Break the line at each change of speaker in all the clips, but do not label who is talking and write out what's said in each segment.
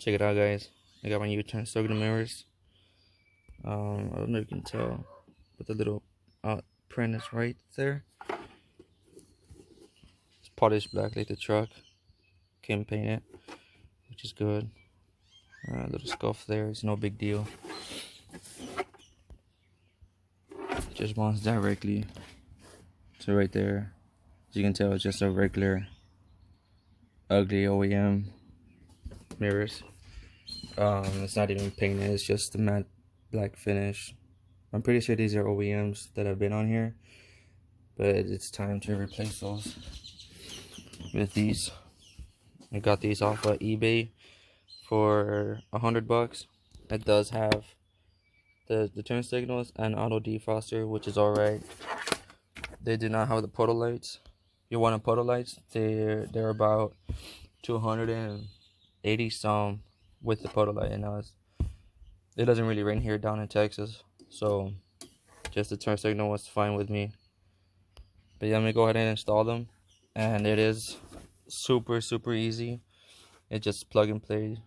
check it out, guys. I got my U-turn circular mirrors. I don't know if you can tell, but the little print is right there. It's polished black like the truck. Can't paint it, which is good. Little scuff there. It's no big deal. Just mounts directly to right there. As you can tell, it's just a regular ugly OEM mirrors. It's not even painted, it's just the matte black finish. I'm pretty sure these are OEMs that have been on here, but it's time to replace those with these. I got these off of eBay for $100. It does have the turn signals and auto defroster, which is alright. They do not have the puddle lights. You want a puddle lights? They're about 280 some with the puddle light, and it doesn't really rain here down in Texas, so just the turn signal was fine with me. But yeah, I'm gonna go ahead and install them, and it is super easy. It just plug and play,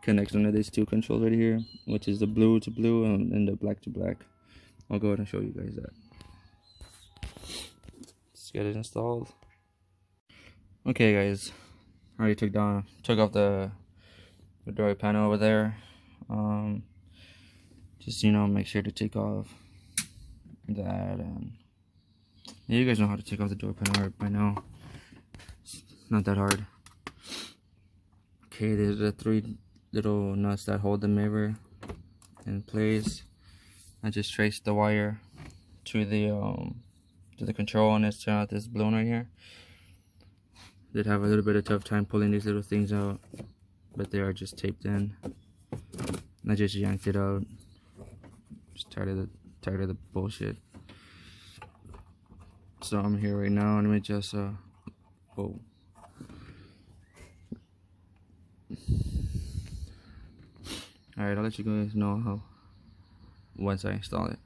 connects under these two controls right here, which is the blue to blue and the black to black. I'll go ahead and show you guys that. Let's get it installed. Okay, guys, I already took off the door panel over there. Just make sure to take off that, and yeah, you guys know how to take off the door panel by now. It's not that hard. Okay, there's the 3 little nuts that hold the mirror in place. I just traced the wire to the control, and it's turning out this balloon right here. Did have a little bit of tough time pulling these little things out, but they are just taped in. And I just yanked it out. Just tired of the bullshit. So I'm here right now, and let me just whoa. Alright, I'll let you guys know how once I install it.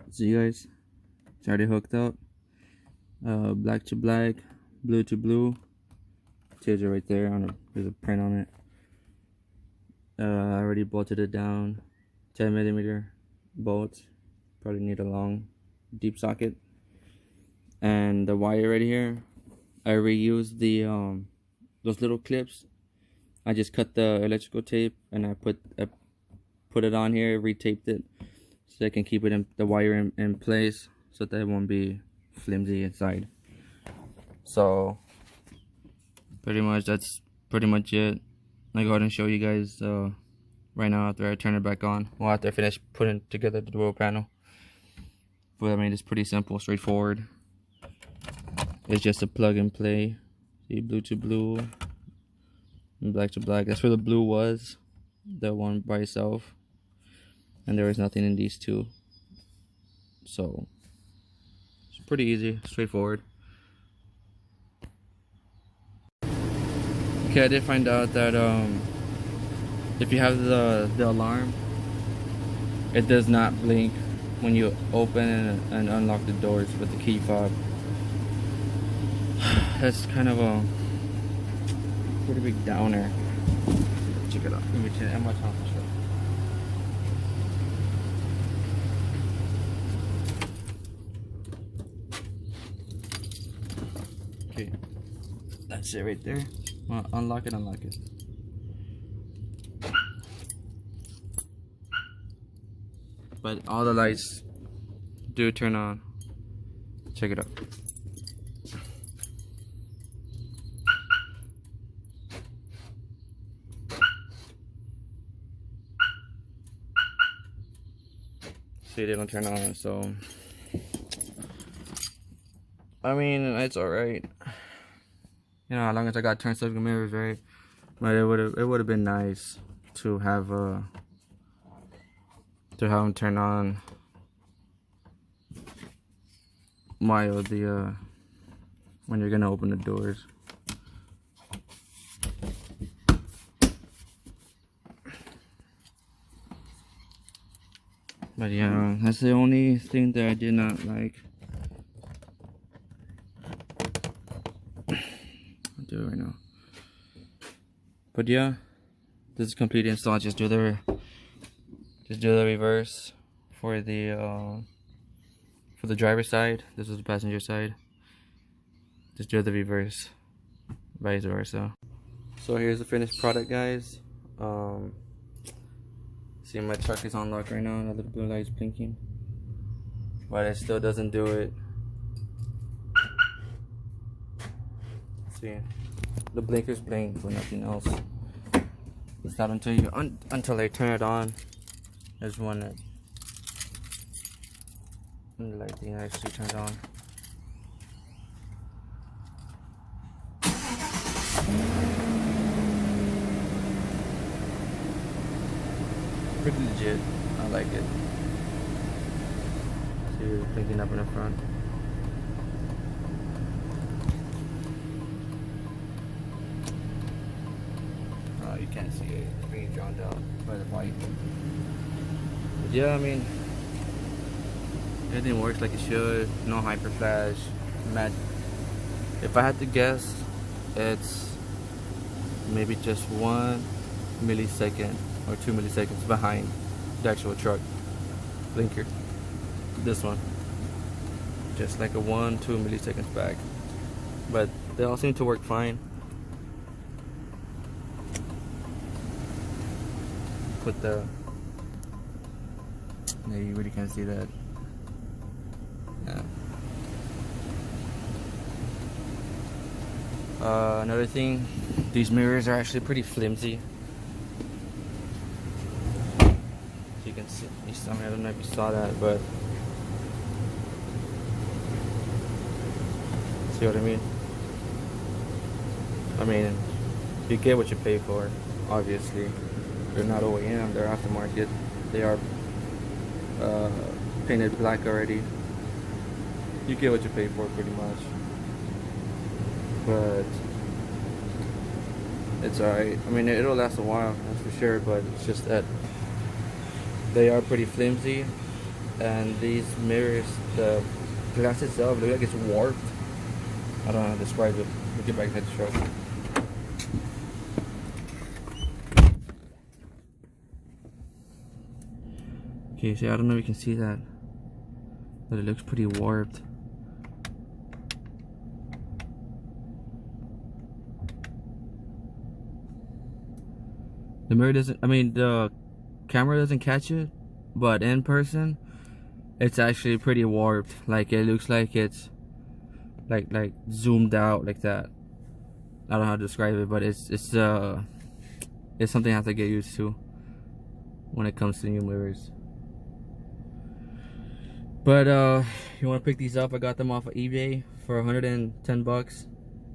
See you guys, it's already hooked up. Black to black, blue to blue. Tells you right there. There's a print on it. I already bolted it down. 10mm bolts. Probably need a long, deep socket. And the wire right here, I reused the those little clips. I just cut the electrical tape and I put it on here, retaped it, so I can keep it the wire in place, so that it won't be flimsy inside. So pretty much that's pretty much it. I go ahead and show you guys right now after I turn it back on. Well, after I finish putting together the door panel. But I mean, it's pretty simple, straightforward. It's just a plug and play. See, blue to blue and black to black. That's where the blue was, the one by itself, and there was nothing in these two. So it's pretty easy, straightforward. Okay, I did find out that if you have the alarm, it does not blink when you open and unlock the doors with the key fob. That's kind of a pretty big downer. Check it out. Let me turn much on the show. Okay, that's it right there. Well, unlock it. But all the lights do turn on. Check it out. See, they don't turn on, so I mean, it's alright. As long as I got turn signal mirrors, right? But it would have been nice to have them turn on while when you're gonna open the doors. But yeah, that's the only thing that I did not like. I'll do it right now. But yeah, this is complete install. Just do the reverse for the driver's side. This is the passenger side. Just do the reverse, vice versa. So here's the finished product, guys. See, my truck is unlocked right now. Another blue light is blinking, but it still doesn't do it. See, the blinkers blink for nothing else. It's not until I turn it on. There's one that the light thing actually turns on. Pretty legit. I like it. See, it's blinking up in the front. Oh, you can't see it. It's being drowned out by the white. But yeah, I mean, everything works like it should. No hyper flash. If I had to guess, it's maybe just 1 millisecond or 2 milliseconds behind the actual truck blinker. This one, just like a 1-2 milliseconds back, but they all seem to work fine. Put the, yeah, you really can't see that. Yeah. Another thing, these mirrors are actually pretty flimsy. You can see, I mean, I don't know if you saw that, but see what I mean? I mean, you get what you pay for, obviously. They're not OEM, they're aftermarket. They are painted black already. You get what you pay for, pretty much. But it's alright. I mean, it'll last a while, that's for sure, but it's just that they are pretty flimsy, and these mirrors, the glass itself, looks like it's warped. I don't know how to describe it. We'll get back to the truck. Okay, so I don't know if you can see that, but it looks pretty warped. The mirror doesn't, I mean, the camera doesn't catch it, but in person, it's actually pretty warped. Like, it looks like it's like zoomed out like that. I don't know how to describe it, but it's something I have to get used to when it comes to new mirrors. But you want to pick these up, I got them off of eBay for 110 bucks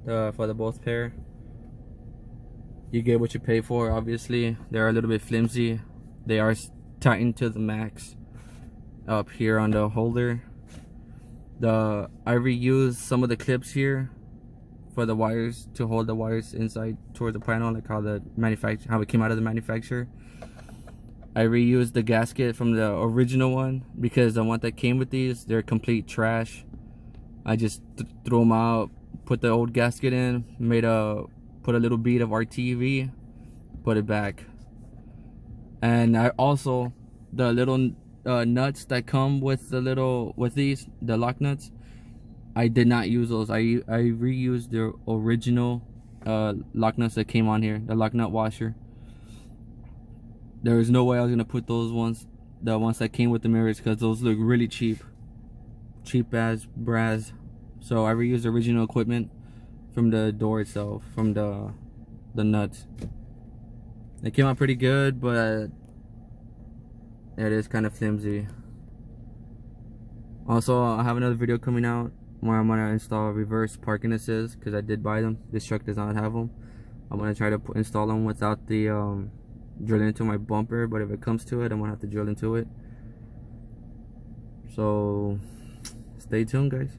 for the both pair. You get what you pay for, obviously. They're a little bit flimsy. They are tightened to the max up here on the holder. I reused some of the clips here for the wires, to hold the wires inside towards the panel, like how it came out of the manufacturer. I reused the gasket from the original one because the one that came with these, they're complete trash. I just threw them out, put the old gasket in, put a little bead of RTV, put it back. And I also, the little nuts that come with the lock nuts, I did not use those. I reused the original lock nuts that came on here, the lock nut washer. There was no way I was gonna put those ones, the ones that came with the mirrors, because those look really cheap as brass. So I reused the original equipment from the door itself, from the nuts. They came out pretty good, but it is kind of flimsy. Also, I have another video coming out where I'm gonna install reverse parking assist, because I did buy them. This truck does not have them. I'm gonna try to install them without the drilling into my bumper, but if it comes to it, I'm gonna have to drill into it. So stay tuned, guys.